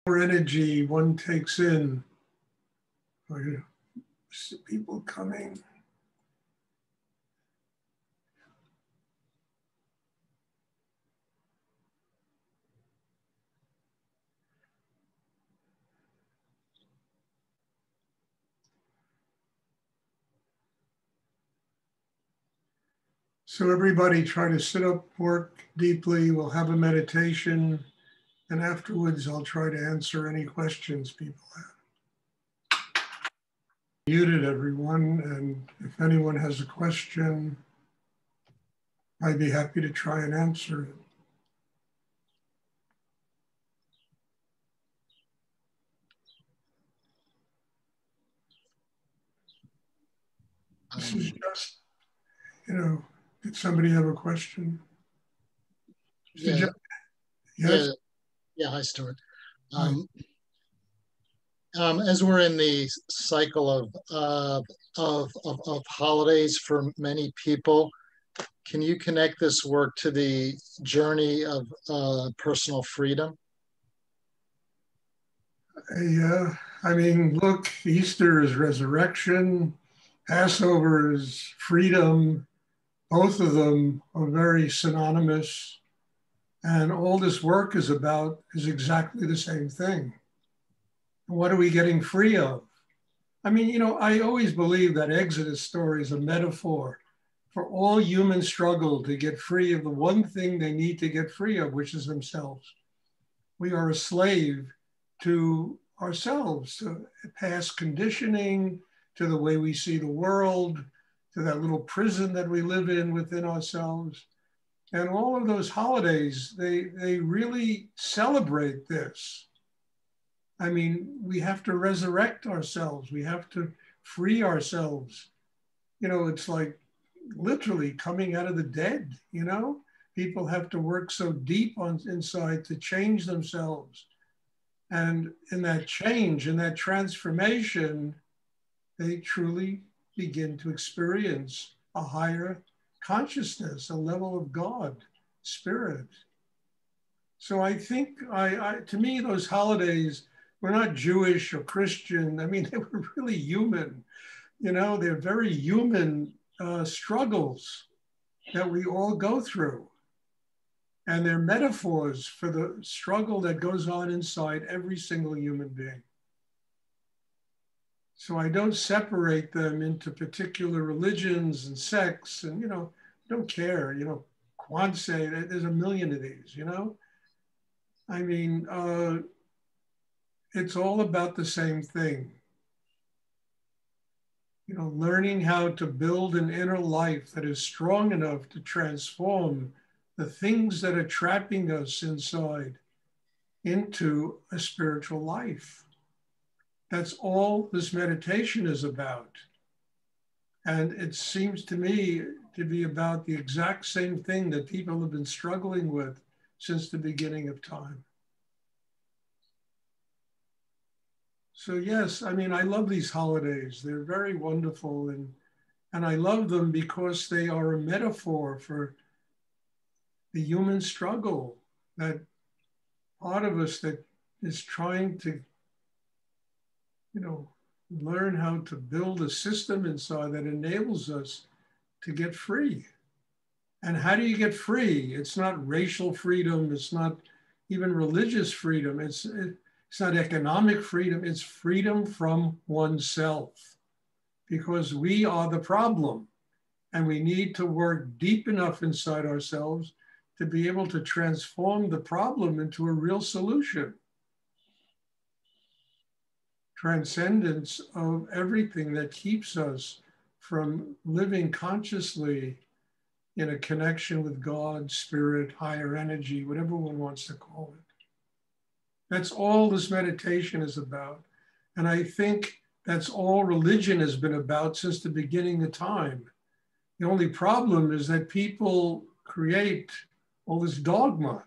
more energy one takes in. People coming. So everybody try to sit up, work deeply. We'll have a meditation, and afterwards I'll try to answer any questions people have. Muted everyone, and if anyone has a question, I'd be happy to try and answer it. This is just, did somebody have a question? Yeah. Yes? Yeah, hi, Stuart. As we're in the cycle of holidays for many people, can you connect this work to the journey of personal freedom? Yeah, I mean, look, Easter is resurrection, Passover is freedom. Both of them are very synonymous. And all this work is about is exactly the same thing. What are we getting free of? I mean, I always believe that Exodus story is a metaphor for all human struggle to get free of the one thing they need to get free of, which is themselves. We are a slave to ourselves, to past conditioning, to the way we see the world, to that little prison that we live in within ourselves. And all of those holidays, they really celebrate this. I mean, we have to resurrect ourselves. We have to free ourselves. It's like literally coming out of the dead, People have to work so deep inside to change themselves. And in that change, in that transformation, they truly begin to experience a higher consciousness, a level of God, spirit. So I think, to me, those holidays were not Jewish or Christian. I mean, they were really human. They're very human struggles that we all go through. And they're metaphors for the struggle that goes on inside every single human being. So I don't separate them into particular religions and sects and, don't care, Kwanzaa, there's a million of these, I mean, it's all about the same thing. Learning how to build an inner life that is strong enough to transform the things that are trapping us inside into a spiritual life. That's all this meditation is about. And it seems to me to be about the exact same thing that people have been struggling with since the beginning of time. So yes, I mean, I love these holidays. They're very wonderful. And I love them because they are a metaphor for the human struggle, that part of us that is trying to, learn how to build a system inside that enables us to get free. And how do you get free? It's not racial freedom. It's not even religious freedom. It's not economic freedom. It's freedom from oneself, because we are the problem. And we need to work deep enough inside ourselves to be able to transform the problem into a real solution. Transcendence of everything that keeps us from living consciously in a connection with God, spirit, higher energy, whatever one wants to call it. That's all this meditation is about. And I think that's all religion has been about since the beginning of time. The only problem is that people create all this dogma.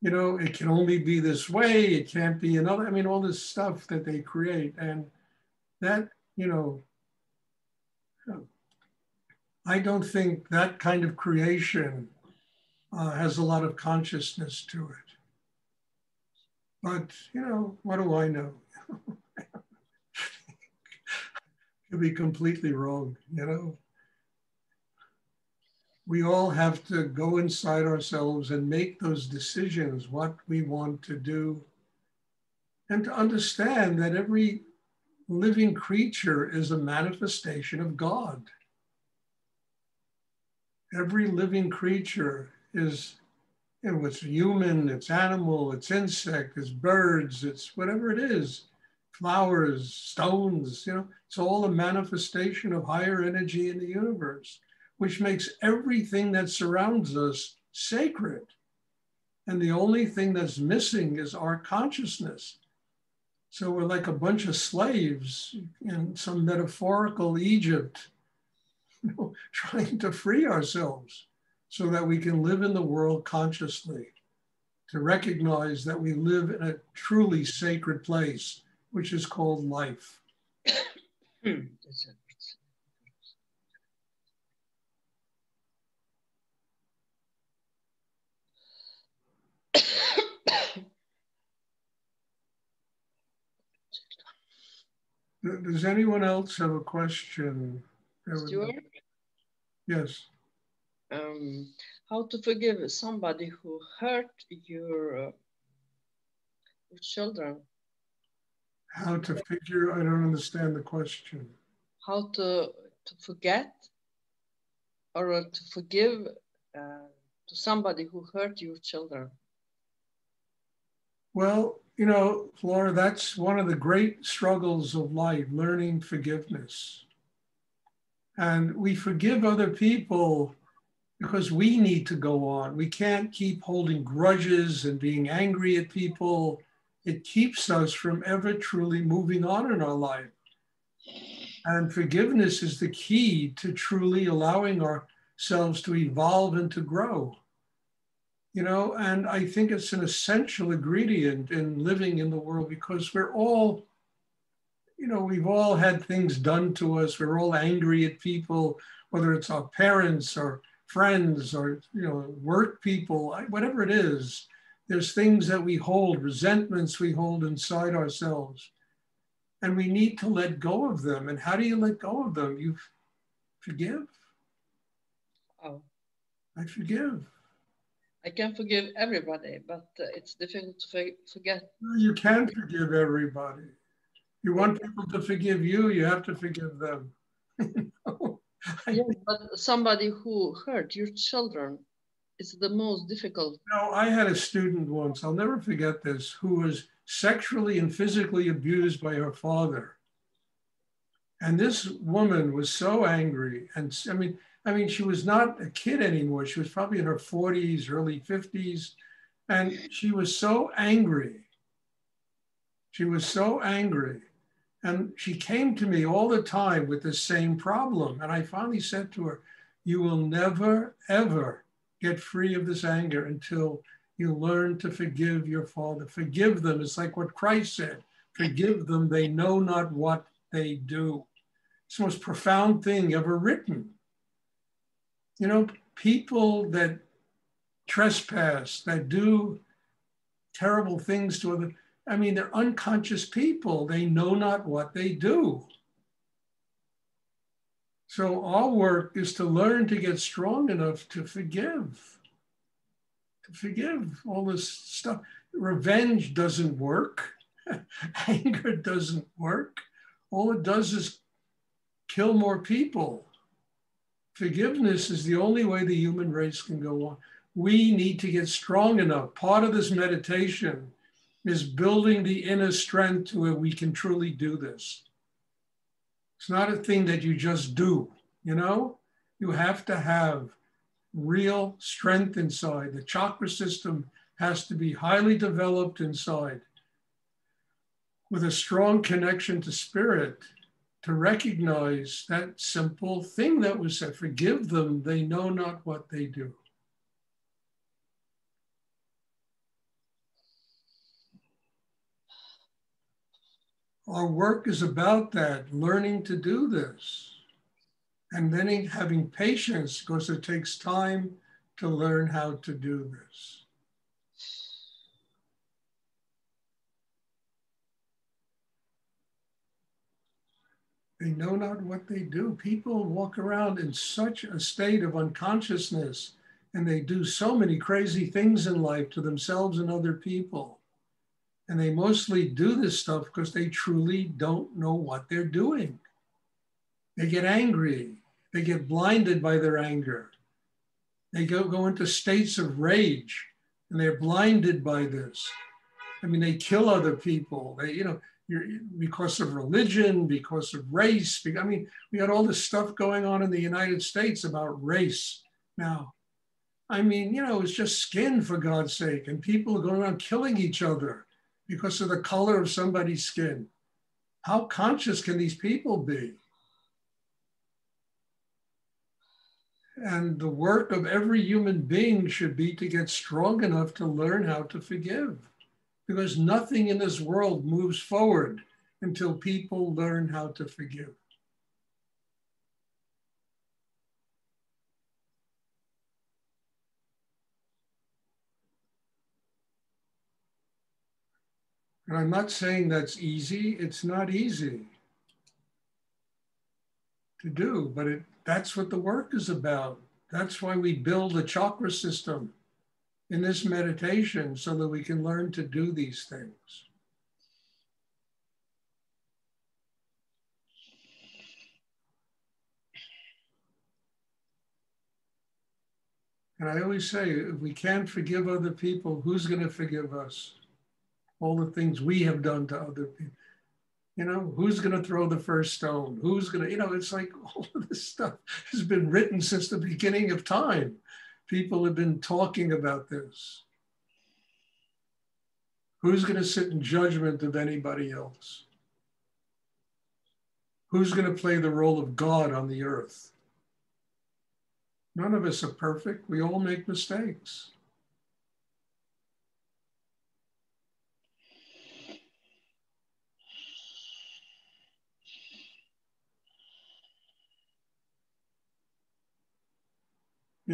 It can only be this way, it can't be another. I mean, all this stuff that they create. And that, I don't think that kind of creation has a lot of consciousness to it. But, what do I know? Could be completely wrong. We all have to go inside ourselves and make those decisions, what we want to do, and to understand that every living creature is a manifestation of God. Every living creature is, it's human, it's animal, it's insect, it's birds, it's whatever it is, flowers, stones, it's all a manifestation of higher energy in the universe, which makes everything that surrounds us sacred. And the only thing that's missing is our consciousness. So we're like a bunch of slaves in some metaphorical Egypt, trying to free ourselves so that we can live in the world consciously, to recognize that we live in a truly sacred place, which is called life. Does anyone else have a question? Stuart? Yes. How to forgive somebody who hurt your children? How to figure? I don't understand the question. How to forget or to forgive to somebody who hurt your children? Well, Flora, that's one of the great struggles of life, learning forgiveness. And we forgive other people because we need to go on. We can't keep holding grudges and being angry at people. It keeps us from ever truly moving on in our life. And forgiveness is the key to truly allowing ourselves to evolve and to grow. And I think it's an essential ingredient in living in the world, because we're all, we've all had things done to us. We're all angry at people, whether it's our parents or friends or, work people, whatever it is. There's things that we hold, resentments we hold inside ourselves. And we need to let go of them. And how do you let go of them? You forgive. Oh. I forgive. I can forgive everybody, but it's difficult to forget. You can forgive everybody. You want people to forgive you, you have to forgive them. Yes, but somebody who hurt your children is the most difficult. I had a student once, I'll never forget this, who was sexually and physically abused by her father. And this woman was so angry. And I mean, she was not a kid anymore. She was probably in her 40s, early 50s. And she was so angry. She was so angry. And she came to me all the time with the same problem. And I finally said to her, you will never, ever get free of this anger until you learn to forgive your father. Forgive them. It's like what Christ said. Forgive them. They know not what they do. It's the most profound thing ever written. People that trespass, that do terrible things to other, they're unconscious people. They know not what they do. So our work is to learn to get strong enough to forgive all this stuff. Revenge doesn't work. Anger doesn't work. All it does is kill more people. Forgiveness is the only way the human race can go on. We need to get strong enough. Part of this meditation is building the inner strength to where we can truly do this. It's not a thing that you just do, You have to have real strength inside. The chakra system has to be highly developed inside with a strong connection to spirit to recognize that simple thing that was said. Forgive them, they know not what they do. Our work is about that, learning to do this. And then having patience, because it takes time to learn how to do this. They know not what they do. People walk around in such a state of unconsciousness, and they do so many crazy things in life to themselves and other people. And they mostly do this stuff because they truly don't know what they're doing. They get angry. They get blinded by their anger. They go into states of rage, and they're blinded by this. I mean, they kill other people. They, because of religion, because of race. I mean, we got all this stuff going on in the United States about race now. I mean, it's just skin, for God's sake. And people are going around killing each other because of the color of somebody's skin. How conscious can these people be? And the work of every human being should be to get strong enough to learn how to forgive. Because nothing in this world moves forward until people learn how to forgive. And I'm not saying that's easy. It's not easy to do, but that's what the work is about. That's why we build a chakra system in this meditation, so that we can learn to do these things. And I always say, if we can't forgive other people, who's going to forgive us? All the things we have done to other people. Who's going to throw the first stone? Who's going to, it's like all of this stuff has been written since the beginning of time. People have been talking about this. Who's going to sit in judgment of anybody else? Who's going to play the role of God on the earth? None of us are perfect. We all make mistakes.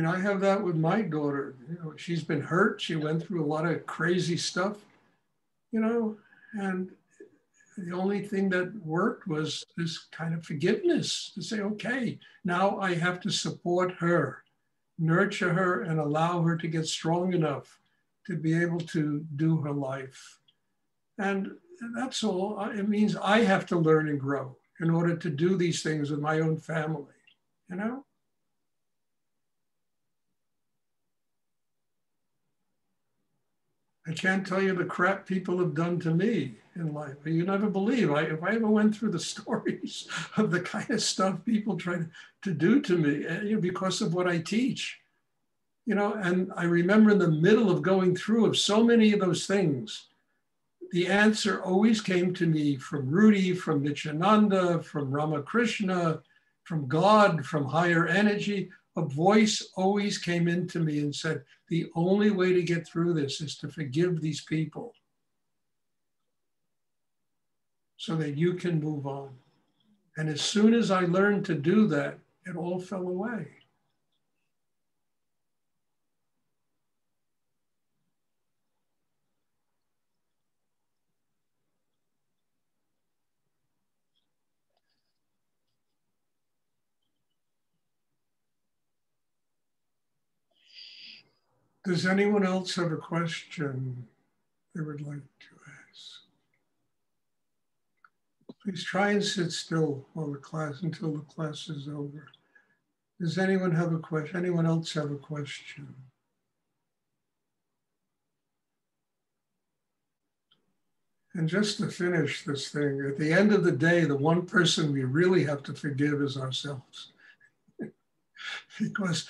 I have that with my daughter. She's been hurt. She went through a lot of crazy stuff, and the only thing that worked was this kind of forgiveness to say, okay, now I have to support her, nurture her, and allow her to get strong enough to be able to do her life. And that's all. It means I have to learn and grow in order to do these things with my own family, I can't tell you the crap people have done to me in life. You never believe. If I ever went through the stories of the kind of stuff people try to do to me, because of what I teach, and I remember in the middle of going through of so many of those things, the answer always came to me from Rudy, from Nityananda, from Ramakrishna, from God, from higher energy. A voice always came into me and said, the only way to get through this is to forgive these people so that you can move on. And as soon as I learned to do that, it all fell away. Does anyone else have a question they would like to ask? Please try and sit still until the class is over. Does anyone have a question? Anyone else have a question? And just to finish this thing, at the end of the day, the one person we really have to forgive is ourselves. Because,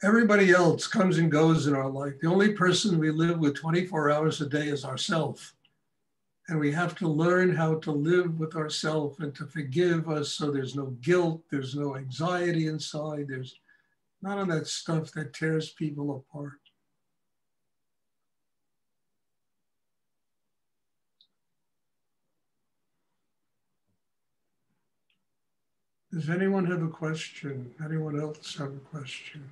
everybody else comes and goes in our life. The only person we live with 24 hours a day is ourselves. And we have to learn how to live with ourselves and to forgive us so there's no guilt, there's no anxiety inside, there's none of that stuff that tears people apart. Does anyone have a question? Anyone else have a question?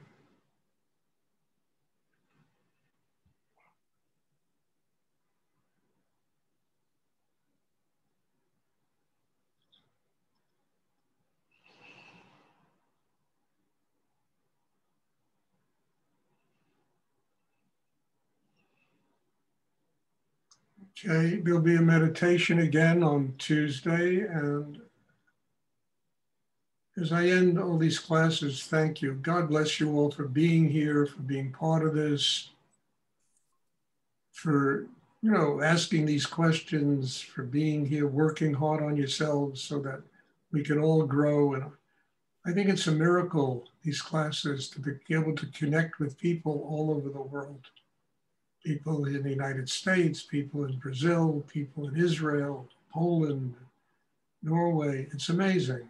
Okay, there'll be a meditation again on Tuesday. And as I end all these classes, thank you. God bless you all for being here, for being part of this, for, you know, asking these questions, for being here, working hard on yourselves so that we can all grow. And I think it's a miracle, these classes, to be able to connect with people all over the world. People in the United States, people in Brazil, people in Israel, Poland, Norway. It's amazing.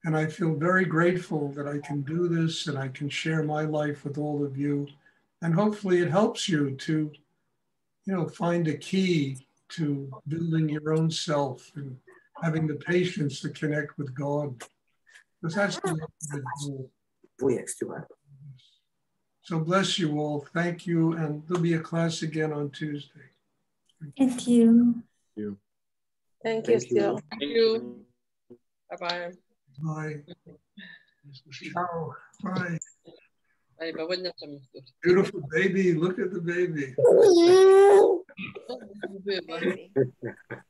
And I feel very grateful that I can do this and I can share my life with all of you. And hopefully it helps you to, you know, find a key to building your own self and having the patience to connect with God. Because that's the ultimate goal. So bless you all. Thank you. And there'll be a class again on Tuesday. Thank you. Thank you, Stuart. Thank you. Bye-bye. Bye. Ciao. Bye. Bye. Bye. Beautiful baby. Look at the baby. Baby.